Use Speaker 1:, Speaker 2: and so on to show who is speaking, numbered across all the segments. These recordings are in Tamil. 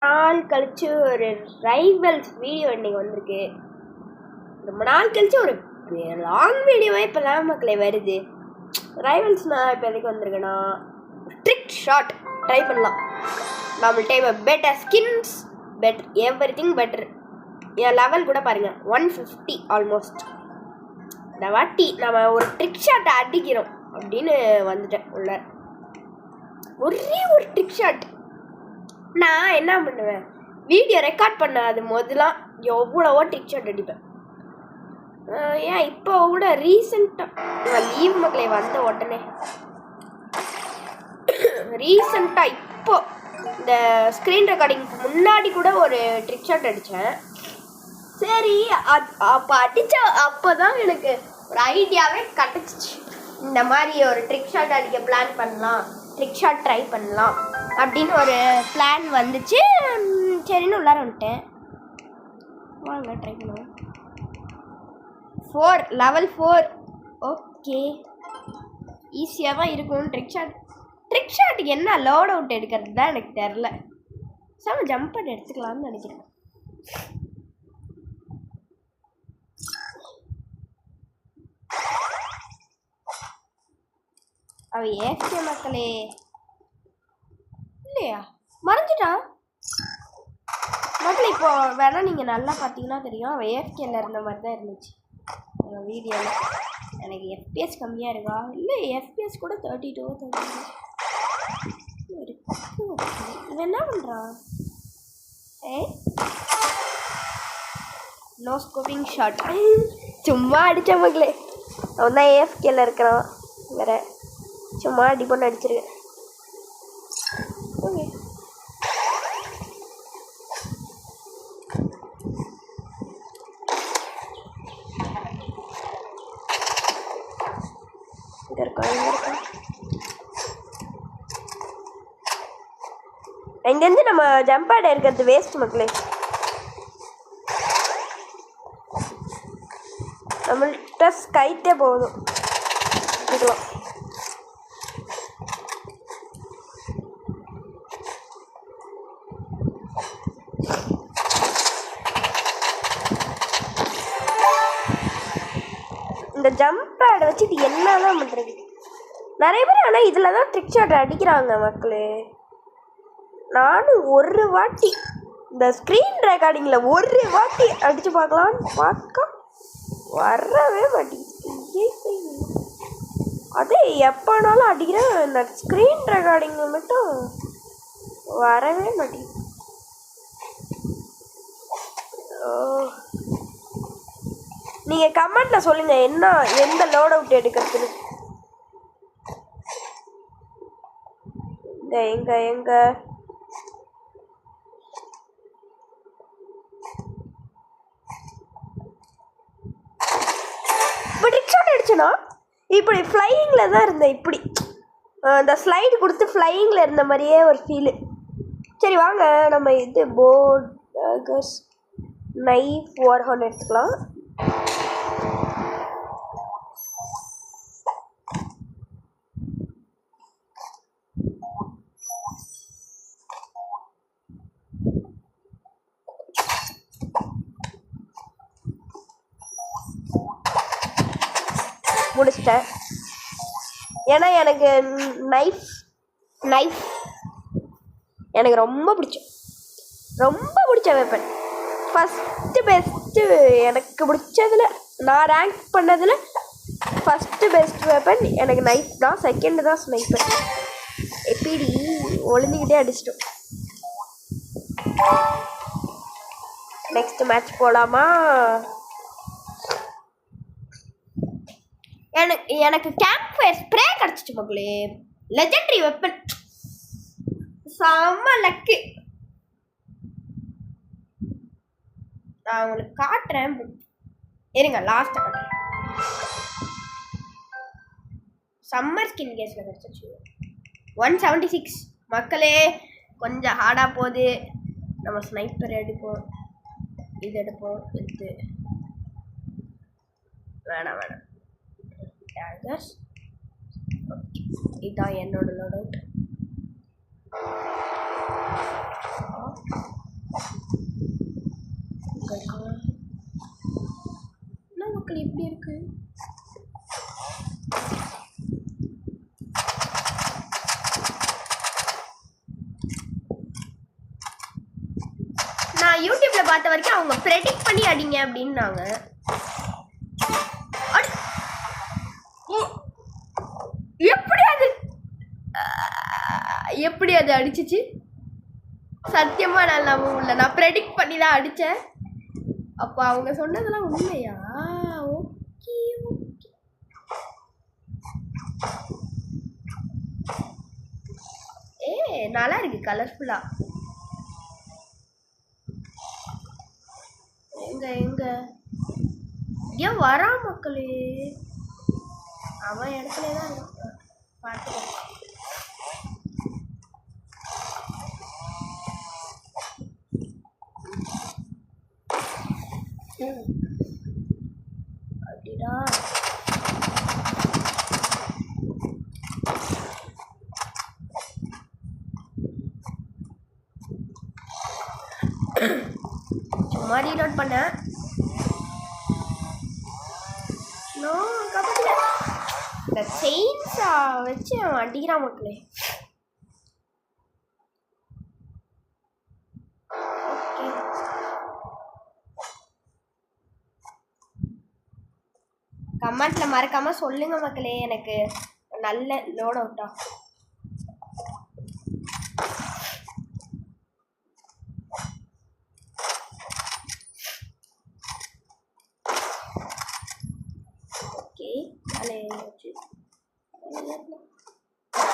Speaker 1: நாள் கழிச்சு ஒரு ரைவல்ஸ் வீடியோ இன்னைக்கு வந்திருக்கு. ரொம்ப நாள் கழிச்சு ஒரு லாங் வீடியோவே இப்போ தான் மக்களே வருது. ரைவல்ஸ்னால் இப்போ எதுக்கு வந்திருக்குன்னா ட்ரிக் ஷாட் ட்ரை பண்ணலாம். நம்மள்ட்ட இப்போ better skins better everything better. என் லெவல் கூட பாருங்கள் 150 ஆல்மோஸ்ட். இந்த வாட்டி நம்ம ஒரு ட்ரிக் ஷாட்டை அடிக்கிறோம் அப்படின்னு வந்துட்டேன் உள்ள. ஒரே ஒரு ட்ரிக் ஷாட். நான் என்ன பண்ணுவேன், வீடியோ ரெக்கார்ட் பண்ணாது முதலாம் எவ்வளவோ ட்ரிக் ஷாட் அடிப்பேன். ஏன் இப்போ கூட ரீசெண்டாக லீவ் மக்களே வந்த உடனே ரீசெண்டாக இப்போ இந்த ஸ்க்ரீன் ரெக்கார்டிங்க்கு முன்னாடி கூட ஒரு ட்ரிக் ஷாட் அடித்தேன். சரி அப்போ அப்போ தான் எனக்கு ஒரு ஐடியாவே கிடச்சிச்சு. இந்த மாதிரி ஒரு ட்ரிக் ஷாட் அடிக்க பிளான் பண்ணலாம், ட்ரிக் ஷாட் ட்ரை பண்ணலாம் அப்படின்னு ஒரு பிளான் வந்துச்சு. சரின்னு உள்ளார வந்துட்டேன். வாங்க ட்ரை பண்ணுவோம். லெவல் 4 ஓகே, ஈஸியாக தான் இருக்கும். ட்ரிக் ஷாட்டுக்கு என்ன லோட் அவுட் எடுக்கிறது தான் எனக்கு தெரில. சாம ஜம்ப் பண்ணி எடுத்துக்கலாம்னு நினைக்கிறேன். அவ ஏஃப்கே மக்களே இல்லையா, மறைஞ்சிட்டான் மக்களே. இப்போ வேணா நீங்கள் நல்லா பார்த்தீங்கன்னா தெரியும், அவள் ஏஃப்கேல இருந்த மாதிரி தான் இருந்துச்சு வீடியோவில். எனக்கு எஃப்பிஎஸ் கம்மியாக இருக்கா, இல்லை எஃப்பிஎஸ் கூட 32 இருக்கு. இவன் என்ன பண்ணுறான்? நோ ஸ்கோப்பிங் ஷாட் சும்மா அடித்த மக்களே. அவன் தான் ஏஎஃப்கேல இருக்கிறான், வேற சும்மா அடி பண்ண அடிச்சிருக்கேன். ஓகே இங்கேருந்து நம்ம ஜம்ப் ஆட இருக்கிறது வேஸ்ட் மக்களே. நம்மள்கிட்ட ஸ்கைட்டே போதும். இதுலாம் இந்த ஜம்ப் பேட் வச்சுட்டு என்னதான் பண்ணுறது நிறைய பேர். ஆனால் இதில் தான் ட்ரிக் ஷாட் அடிக்கிறாங்க மக்களே. நானும் ஒரு வாட்டி இந்த ஸ்க்ரீன் ரெக்கார்டிங்கில் ஒரு வாட்டி அடித்து பார்க்கலான்னு பார்க்க வரவே மாட்டேங்குது. அதே எப்போனாலும் அடிக்கிறேன், இந்த ஸ்க்ரீன் ரெக்கார்டிங் மட்டும் வரவே மாட்டேங்குது. நீங்கள் கமெண்ட்டில் சொல்லுங்கள் எந்த லோட் அவுட் எடுக்கிறதுன்னு. எங்க இப்போ ட்ரிக் ஷாட் அடிச்சேன்னா இப்படி ஃப்ளையிங்கில் தான் இருந்தேன். இப்படி அந்த ஸ்லைடு கொடுத்து ஃப்ளையிங்கில் இருந்த மாதிரியே ஒரு ஃபீலு. சரி வாங்க நம்ம இது போர்ட் நைஃப் வார்ஹார்ன் எடுத்துக்கலாம். முடிச்சிட்டேன். ஏன்னா எனக்கு நைஃப் எனக்கு ரொம்ப பிடிச்ச வெப்பன். ஃபஸ்ட்டு பெஸ்ட்டு எனக்கு பிடிச்சதில் நான் ரேங்க் பண்ணதில் ஃபஸ்ட்டு பெஸ்ட் வெப்பன் எனக்கு நைஃப் தான். செகண்டு தான் ஸ்னைப்பர். எப்படி ஒளிஞ்சிக்கிட்டே அடிச்சிட்டோம். நெக்ஸ்ட் மேட்ச் போகலாமா? எனக்கு கேம்ப் ஃபயர் ஸ்ப்ரே கிடச்சிச்சு மக்களே. லெஜெண்டரி வெப்பன், செம்ம லக்கு. நான் உங்களுக்கு காட்டுறேன் இருங்க, லாஸ்ட்டாக காட்டுறேன். சம்மர் ஸ்கின் கேஸில் கிடச்சிச்சு 176 மக்களே. கொஞ்சம் ஹார்டாக போகுது. நம்ம ஸ்னைப்பர் எடுப்போம், இது எடுப்போம். இது வேணாம் இதான் என்னோட லோட் அவுட். என்ன மக்கள் இப்படி இருக்கு? நான் யூடியூப்ல பார்த்த வரைக்கும் அவங்க ப்ரெடிக்ட் பண்ணி அடிங்க அப்படின்னாங்க. எப்படி அது அடிச்சிச்சு? சத்தியமா நல்லா இல்லை. நான் ப்ரெடிக்ட் பண்ணி தான் அடித்தேன். அப்போ அவங்க சொன்னதெல்லாம் உண்மையா? Okay okay. நல்லா இருக்கு கலர்ஃபுல்லா. எங்க எங்க ஏன் வரா மக்களே? அவன் இடத்துல தான் பார்த்துக்கோ. அப்படிடா சும்மா ரீலோட் பண்ண. இந்த செயின்ஸா வச்சு அவன் அடிக்கிறான் மக்களே. கமெண்ட்ல மறக்காம சொல்லுங்க மக்களே, எனக்கு நல்ல லோட் அவுட்டா. ஓகே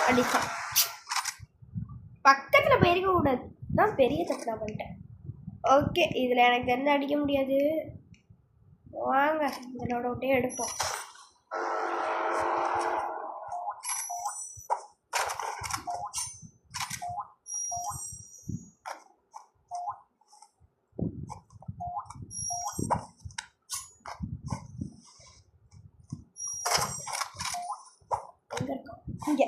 Speaker 1: அடிச்சா பக்கத்துல போயிருக்க கூடாது தான் பெரிய தப்பு நான் பண்ணிட்டேன். ஓகே இதுல எனக்கு தெரிஞ்சு அடிக்க முடியாது. வாங்க இதனோட விட்டே எடுப்போம். எங்க இருக்கோம்? இங்க.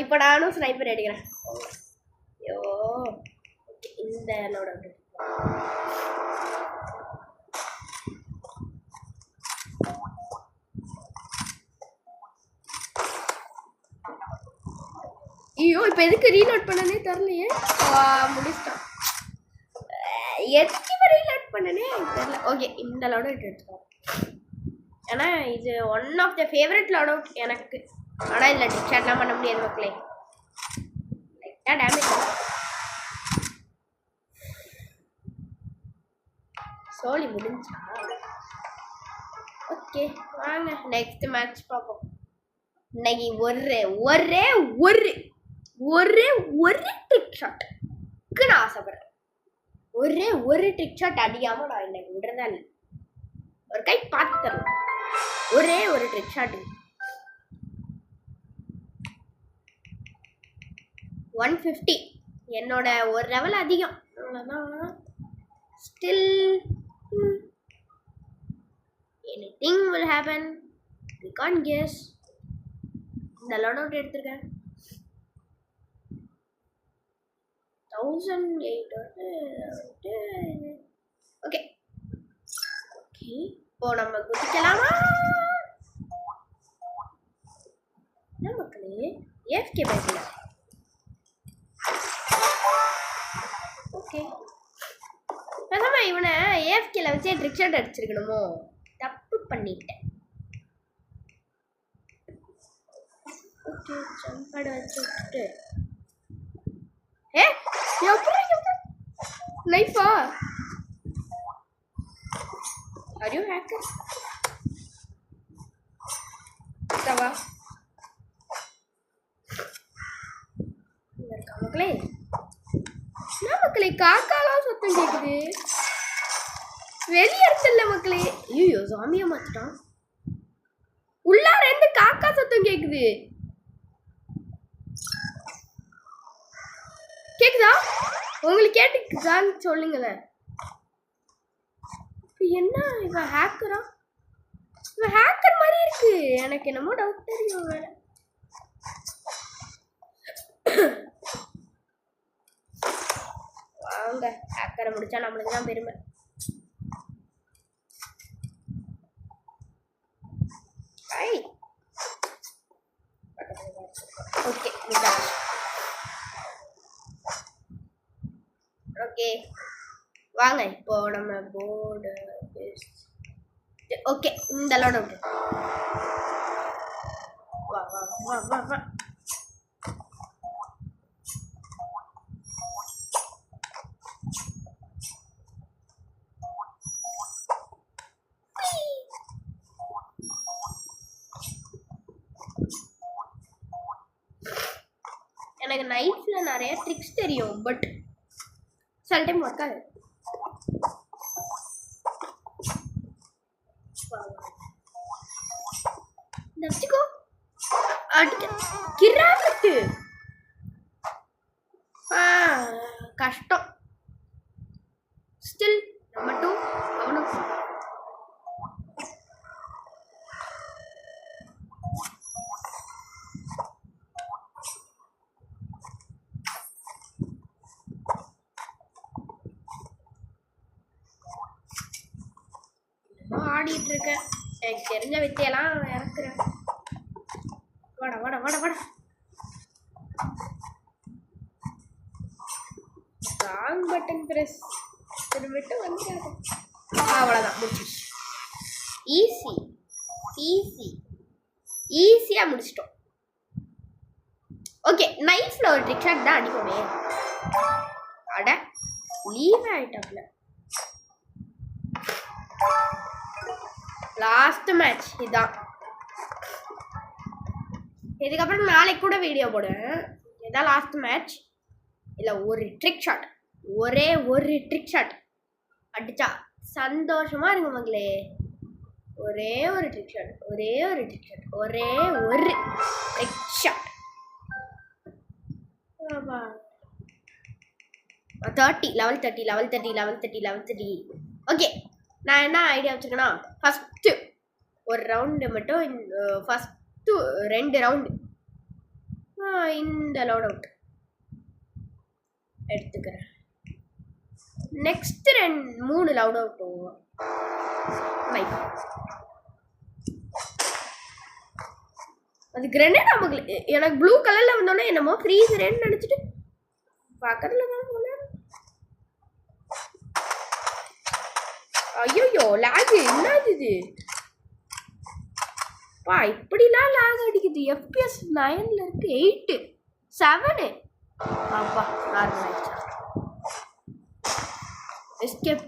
Speaker 1: இப்போ நானும் ஸ்னைப்பர் அடிக்கிறேன். ஐயோ இந்த லோட ஐயோ இப்போ எதுக்கு ரீலோட் பண்ணனே தெரியலையே. முடிச்சிட்டான். எதுக்கு ரீலோட் பண்ணனே தெரியல. ஓகே இந்த லோட எடுத்துக்கோம். ஏன்னா இது one of the favourite loadout எனக்கு. ஆனால் இதில் டிக்ஷாட்லாம் பண்ண முடியாது மக்களே. லைட்டாக டேமேஜ் சோலி முடிஞ்சா. ஓகே வாங்க நெக்ஸ்ட் மேட்ச் பார்ப்போம். இன்னைக்கு ஒரே ஒரே ஒரு ஒரே ஒரு ட்ரிக் ஷாட்டுக்கு நான் ஆசைப்படுறேன். ஒரே ஒரு ட்ரிக் ஷாட் அடிக்காம நான் இன்னைக்கு விடுறதா இல்லை. ஒரு கை பார்த்து தரலாம். ஒரே ஒரு ட்ரிக் ஷாட்டு 150 என்னோட ஒரு லெவல் அதிகம். அவ்வளோதான். Still anything will happen. We can't guess. இந்த லோட் அவுட் எடுத்திருக்கேன் 1800. ஓகே ஓகே இப்போ நம்ம குதிக்கலாமா? என்ன மக்களே ஏஎஃப்கே பேசல. ஓகே பேசாம இவனை ஏஎஃப்கேல வச்சே ட்ரிக் ஷாட் அடிச்சிருக்கணுமோ? தப்பு பண்ணிட்டேன். ஓகே ஜம்பாட வச்சு விட்டுட்டு எப்படி நைஃபா? Are you hacker? தவா மக்களே என்ன மக்களே காக்காலாம் சத்தம் கேட்குது. வெளியே இடத்துல மக்களே. ஐயோ சாமியா மாத்திட்டான். உள்ளார இருந்து காக்கா சத்தம் கேக்குது. கேக்குதா? உங்களுக்கு கேட்டுக்குதான்னு சொல்லுங்களேன். என்ன இவன் ஹேக்கரா? இவன் ஹேக்கர் மாதிரி இருக்கு. எனக்கு என்னமோ டவுட் தெரியும். வேலை போங்க. ஹேக்கரை முடிச்சா நம்மளுக்கு தான் பெருமை. ஓகே ஓகே வாங்க இப்போ நம்ம போர்டு. ஓகே இந்த லோட விட்டு வா வா வா வா வா. எனக்கு நைட்ல நிறைய ட்ரிக்ஸ் தெரியும், பட் சில டைம் ஒர்க் ஆகுது. வச்சுக்கோ அடிக்க கிராமத்து கஷ்டம். ஸ்டில் நம்ம டூ அவனும் ஆடிட்டு இருக்கேன். எனக்கு தெரிஞ்ச வித்தையெல்லாம் இறக்குறேன். வாடா வாடா வாடா வாடா. ராங் பட்டன் பிரஸ் திரும்பிட்டு வந்துடாது. அவ்வளோதான் முடிச்சிடுச்சு. ஈஸி ஈஸி ஈஸியாக முடிச்சிட்டோம். ஓகே நைஃப்ல ஒரு ட்ரிக் ஷாட் தான் அடிப்போமே. அட லீவ் ஆயிட்டாப்ல. லாஸ்ட் மேட்ச் இதான். இதுக்கப்புறம் நாளைக்கு கூட வீடியோ போடுவேன். இதான் லாஸ்ட் மேட்ச். இல்லை ஒரு ட்ரிக் ஷாட், ஒரே ஒரு ட்ரிக் ஷாட் அடிச்சா சந்தோஷமா இருங்க மகளே. ஒரே ஒரு ட்ரிக் ஷாட், ஒரே ஒரு ட்ரிக் ஷாட், ஒரே ஒரு trick shot. 30 level 30 level 30 level 30 level 30. Okay நான் என்ன ஐடியா வச்சுருக்கேன்னா, ஃபஸ்ட்டு ஒரு ரவுண்டு மட்டும், ஃபஸ்ட்டு 2 ரவுண்டு இந்த லோட் அவுட் எடுத்துக்கிறேன். நெக்ஸ்ட் 3 லவுட் அவுட் அது கிரனேட். நமக்கு எனக்கு ப்ளூ கலரில் வந்தோடனே என்னமோ ஃப்ரீசரேன்னு நினச்சிட்டு பக்கத்தில் தான் போனேன். ஐயோ லேக் என்னது இது பா? இப்படிலாம் லேக் அடிக்குது. FPS 9ல் இருக்கு 8 7. அப்பா நார்மல் ஆயிடுச்சா? எஸ்கேப்.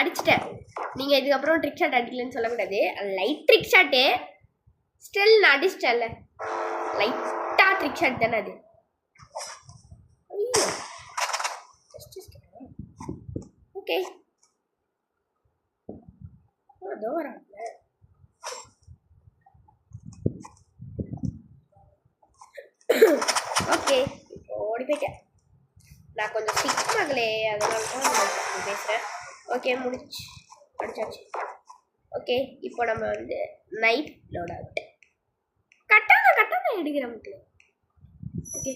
Speaker 1: அடிச்சிட்டேன். நீங்கள் இதுக்கப்புறம் ட்ரிக் ஷாட் அடிக்கலன்னு சொல்லக்கூடாது. லைட் ட்ரிக் ஷாட்டு ஸ்டில் நான் அடிச்சிட்டேன்ல. லைட்டாக ட்ரிக் ஷாட் தானே அது. ஓகே அதோ வராங்க. ஓகே இப்போ ஓடி போயிட்டேன். நான் கொஞ்சம் சிக் மகளே, அதனால தான் பேசுகிறேன். ஓகே முடிச்சு அடிச்சாச்சு. ஓகே இப்போ நம்ம வந்து நைட் லோட் அவுட் கட்டான எடுக்கிற மக்களே. ஓகே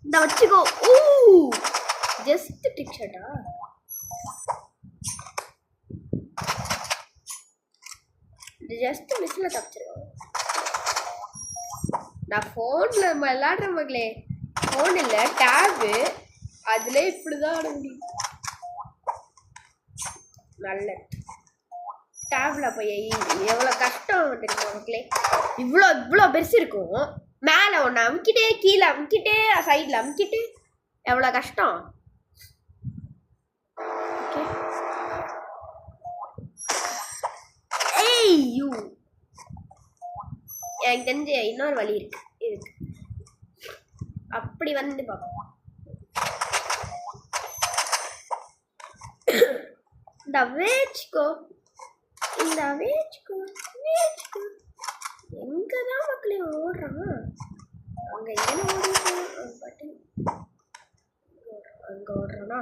Speaker 1: இந்த வச்சுக்கோ. ஓ ஜஸ்ட் ட்ரிக் ஷாட்டா? ஜஸ்ட் மிஸ்ல தப்பிச்சிருக்கோம். நான் ஃபோனில் விளாடுற மகளே. ஃபோன் இல்லை டேபு, அதில் இப்படி தான் ஆட முடியும். நல்ல டேபில் போய் எவ்வளோ கஷ்டம் தெரியுமா மக்களே. இவ்வளோ பெருசு இருக்கும். மேலே ஒன்று அமுக்கிட்டே, கீழே அமுக்கிட்டே, சைடில் அமுக்கிட்டு, எவ்வளோ கஷ்டம். ஓகே ஏய் யூ, எனக்கு தெரிஞ்ச இன்னொரு வழி இருக்கு. அப்படி வந்து பார்ப்போம். இந்த வேச்சுக்கோ எங்கதான் மக்களே ஓடுறான்? அங்க என்ன ஓடுறான்? அங்க ஓடுறானா?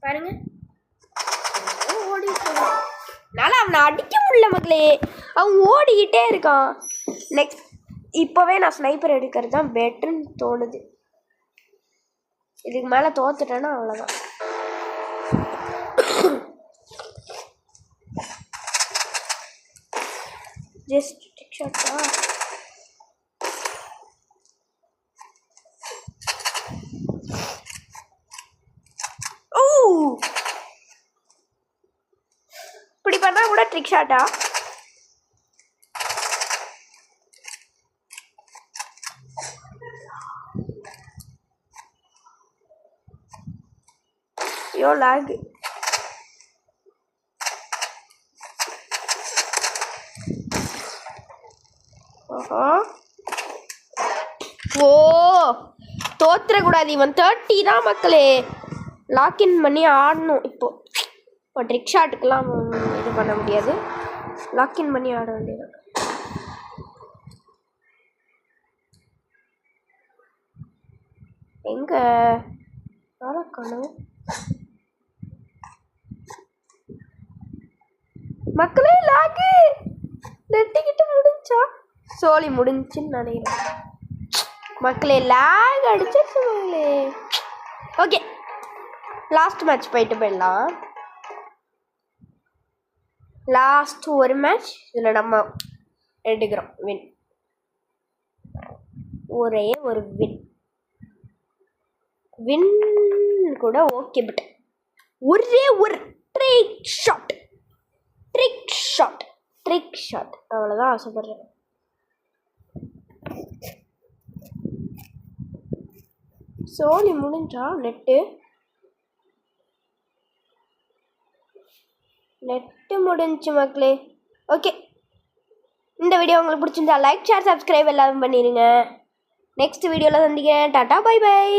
Speaker 1: பாருங்க ஓடிட்டு அவனை அடிக்க முடியல மக்களே. அவன் ஓடிக்கிட்டே இருக்கான். நெக்ஸ்ட் இப்போவே நான் ஸ்னைப்பர் எடுக்கிறது தான் பெட்டர்னு தோணுது. இதுக்கு மேலே தோத்துட்டேன்னா அவ்வளோதான். Just tick ஷாட்டா. ஓ இப்படி பண்ணா கூட ட்ரிக் ஷாட்டா. ஐயோ லாக். ஓ தோத்துறக்கூடாது. இவன் 30 தான் மக்களே. லாக்இன் பண்ணி ஆடணும். இப்போ ட்ரிக் ஷாட்டுக்கெல்லாம் இது பண்ண முடியாது. லாக்இன் பண்ணி ஆட வேண்டியது. எங்க காணும் மக்களே? லாகு நெட்டிக்கிட்டு முடிஞ்சா சோழி முடிஞ்சுன்னு நினைக்கிறேன் மக்களே. லாக் அடிச்சிருச்சுங்களே. ஓகே லாஸ்ட் மேட்ச் போயிடலாம். லாஸ்ட் ஒரு மேட்ச் இதில் நம்ம எடுக்கிறோம் வின். ஒரே ஒரு வின் கூட ஓகே. பட் ஒரே ஒரு ட்ரிக் ஷாட் அவ்வளோதான் ஆசைப்படுறேன். சோழி முடிஞ்சா நெட்டு முடிஞ்சு மக்களே. ஓகே இந்த வீடியோ உங்களுக்கு பிடிச்சிருந்தா லைக் ஷேர் சப்ஸ்கிரைப் எல்லாரும் பண்ணிடுங்க. நெக்ஸ்ட் வீடியோவில் சந்திக்கிறேன். Tata bye by.